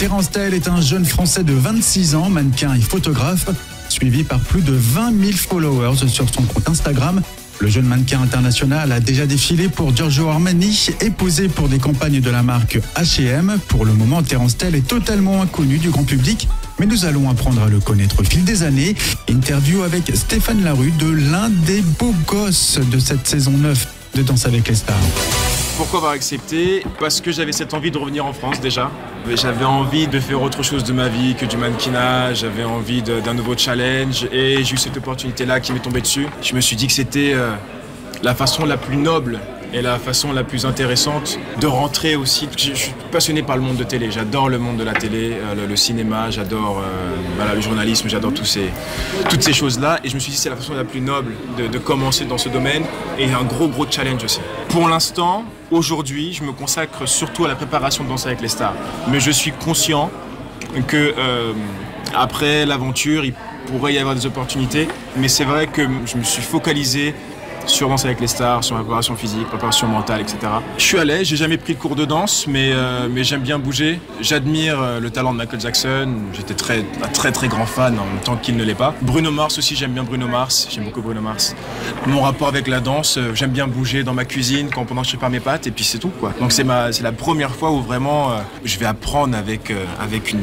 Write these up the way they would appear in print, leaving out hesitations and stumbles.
Terence Tell est un jeune Français de 26 ans, mannequin et photographe, suivi par plus de 20 000 followers sur son compte Instagram. Le jeune mannequin international a déjà défilé pour Giorgio Armani et posé pour des campagnes de la marque H&M. Pour le moment, Terence Tell est totalement inconnu du grand public, mais nous allons apprendre à le connaître au fil des années. Interview avec Stéphane Larue de l'un des beaux gosses de cette saison 9 de Danse avec les stars. Pourquoi avoir accepté? Parce que j'avais cette envie de revenir en France déjà. J'avais envie de faire autre chose de ma vie que du mannequinat, j'avais envie d'un nouveau challenge et j'ai eu cette opportunité-là qui m'est tombée dessus. Je me suis dit que c'était la façon la plus noble et la façon la plus intéressante de rentrer aussi. Je suis passionné par le monde de télé, j'adore le monde de la télé, le cinéma, j'adore le journalisme, j'adore toutes ces choses-là. Et je me suis dit que c'est la façon la plus noble de commencer dans ce domaine et un gros challenge aussi. Pour l'instant, aujourd'hui, je me consacre surtout à la préparation de Danse avec les stars. Mais je suis conscient que après l'aventure, il pourrait y avoir des opportunités. Mais c'est vrai que je me suis focalisé sur Danse avec les stars, sur ma préparation physique, préparation mentale, etc. Je suis à l'aise, j'ai jamais pris de cours de danse, mais j'aime bien bouger. J'admire le talent de Michael Jackson, j'étais un très grand fan en même temps qu'il ne l'est pas. Bruno Mars aussi, j'aime bien Bruno Mars, j'aime beaucoup Bruno Mars. Mon rapport avec la danse, j'aime bien bouger dans ma cuisine pendant que je prépare mes pâtes et puis c'est tout quoi. Donc c'est la première fois où vraiment je vais apprendre avec une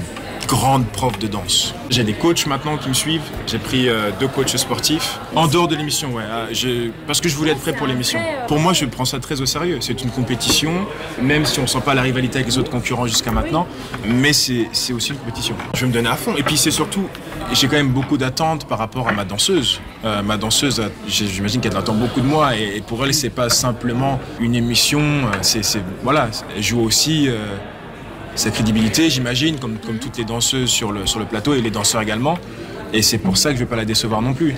grande prof de danse. J'ai des coachs maintenant qui me suivent. J'ai pris 2 coachs sportifs en dehors de l'émission, ouais, parce que je voulais être prêt pour l'émission. Pour moi, je prends ça très au sérieux. C'est une compétition, même si on sent pas la rivalité avec les autres concurrents jusqu'à maintenant, mais c'est aussi une compétition. Je vais me donner à fond. Et puis c'est surtout, j'ai quand même beaucoup d'attentes par rapport à ma danseuse. Ma danseuse, j'imagine qu'elle attend beaucoup de moi, et pour elle, c'est pas simplement une émission. Voilà, elle joue aussi sa crédibilité, j'imagine, comme toutes les danseuses sur le plateau et les danseurs également. Et c'est pour ça que je ne vais pas la décevoir non plus.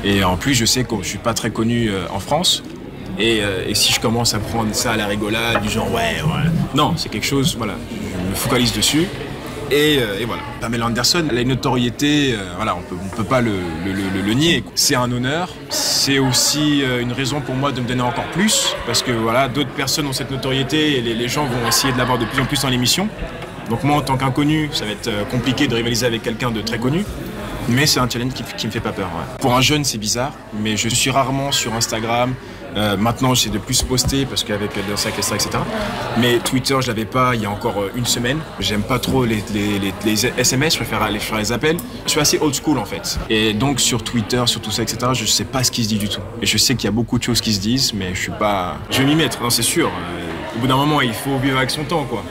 Et en plus, je sais que je ne suis pas très connu en France. Et si je commence à prendre ça à la rigolade, du genre ouais. Non, c'est quelque chose, voilà, je me focalise dessus. Et voilà. Pamela Anderson, elle a une notoriété, voilà, on peut pas le nier. C'est un honneur. C'est aussi une raison pour moi de me donner encore plus, parce que voilà, d'autres personnes ont cette notoriété et les gens vont essayer de l'avoir de plus en plus dans l'émission. Donc moi, en tant qu'inconnu, ça va être compliqué de rivaliser avec quelqu'un de très connu. Mais c'est un challenge qui me fait pas peur. Ouais. Pour un jeune, c'est bizarre, mais je suis rarement sur Instagram. Maintenant, j'essaie de plus poster parce qu'avec Danse avec les stars, etc. Mais Twitter, je l'avais pas il y a encore une semaine. J'aime pas trop les SMS, je préfère aller faire les appels. Je suis assez old school en fait. Et donc sur Twitter, sur tout ça, etc., je sais pas ce qui se dit du tout. Et je sais qu'il y a beaucoup de choses qui se disent, mais je suis pas... Je vais m'y mettre, non, c'est sûr. Au bout d'un moment, il faut vivre avec son temps, quoi.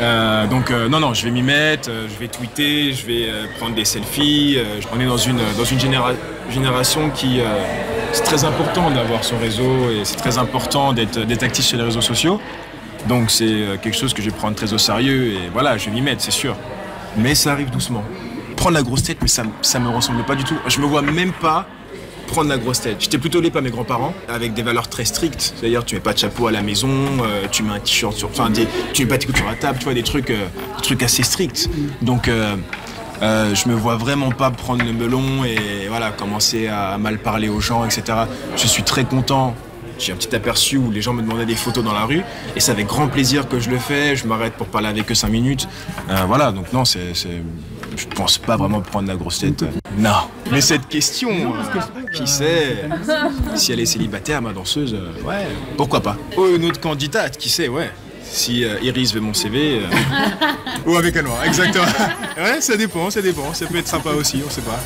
Non, je vais m'y mettre, je vais tweeter, je vais prendre des selfies. On est dans une génération qui... c'est très important d'avoir son réseau et c'est très important d'être actif sur les réseaux sociaux. Donc c'est quelque chose que je vais prendre très au sérieux et voilà, je vais m'y mettre, c'est sûr. Mais ça arrive doucement. Prendre la grosse tête, mais ça me ressemble pas du tout. Je me vois même pas prendre la grosse tête. J'étais plutôt élevé par mes grands-parents avec des valeurs très strictes. C'est-à-dire tu mets pas de chapeau à la maison, tu mets un t-shirt sur... Enfin, tu mets pas tes coups sur la table, tu vois, des trucs assez stricts. Donc je me vois vraiment pas prendre le melon et voilà, commencer à mal parler aux gens, etc. Je suis très content. J'ai un petit aperçu où les gens me demandaient des photos dans la rue et c'est avec grand plaisir que je le fais. Je m'arrête pour parler avec eux 5 minutes. Voilà, donc non, je pense pas vraiment prendre la grosse tête. Non. Mais cette question, qui sait, si elle est célibataire, ma danseuse, ouais, pourquoi pas. Oh, une autre candidate, qui sait, ouais. Si Iris veut mon CV... Ou avec un noir, exactement. Ouais, ça dépend, ça peut être sympa aussi, on sait pas.